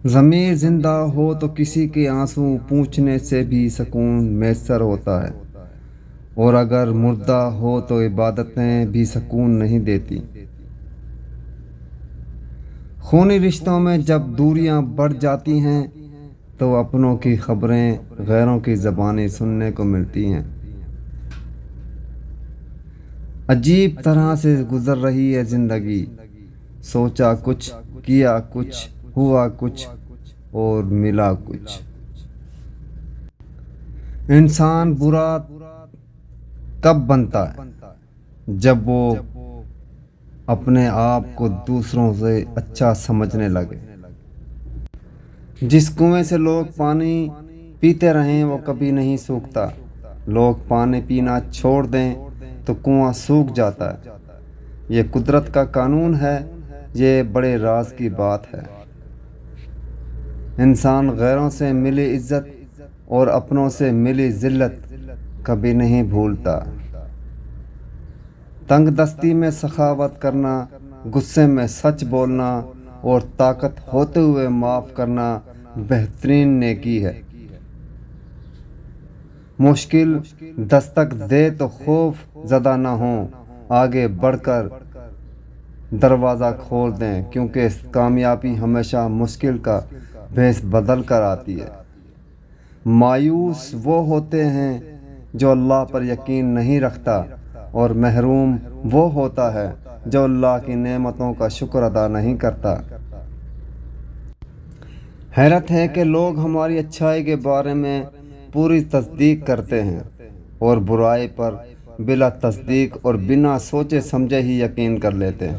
ضمیر زندہ ہو تو کسی کے آنسو پوچھنے سے بھی سکون میسر ہوتا ہے، اور اگر مردہ ہو تو عبادتیں بھی سکون نہیں دیتی۔ خونی رشتوں میں جب دوریاں بڑھ جاتی ہیں تو اپنوں کی خبریں غیروں کی زبانیں سننے کو ملتی ہیں۔ عجیب طرح سے گزر رہی ہے زندگی، سوچا کچھ، کیا کچھ، ہوا کچھ اور ملا کچھ۔ انسان برا کب بنتا ہے؟ جب وہ اپنے آپ کو دوسروں سے اچھا سمجھنے لگے۔ جس کنویں سے لوگ پانی پیتے رہیں وہ کبھی نہیں سوکھتا، لوگ پانی پینا چھوڑ دیں تو کنواں سوکھ جاتا ہے۔ یہ قدرت کا قانون ہے، یہ بڑے راز کی بات ہے۔ انسان غیروں سے ملی عزت اور اپنوں سے ملی ذلت کبھی نہیں بھولتا۔ تنگ دستی میں سخاوت کرنا، غصے میں سچ بولنا اور طاقت ہوتے ہوئے معاف کرنا بہترین نیکی ہے۔ مشکل دستک دے تو خوف زدہ نہ ہوں، آگے بڑھ کر دروازہ کھول دیں، کیونکہ کامیابی ہمیشہ مشکل کا بھیس بدل کر آتی ہے۔ مایوس وہ ہوتے ہیں جو اللہ پر یقین نہیں رکھتا، اور محروم وہ ہوتا ہے جو اللہ کی نعمتوں کا شکر ادا نہیں کرتا۔ حیرت ہے کہ لوگ ہماری اچھائی کے بارے میں پوری تصدیق کرتے ہیں اور برائی پر بلا تصدیق اور بنا سوچے سمجھے ہی یقین کر لیتے ہیں۔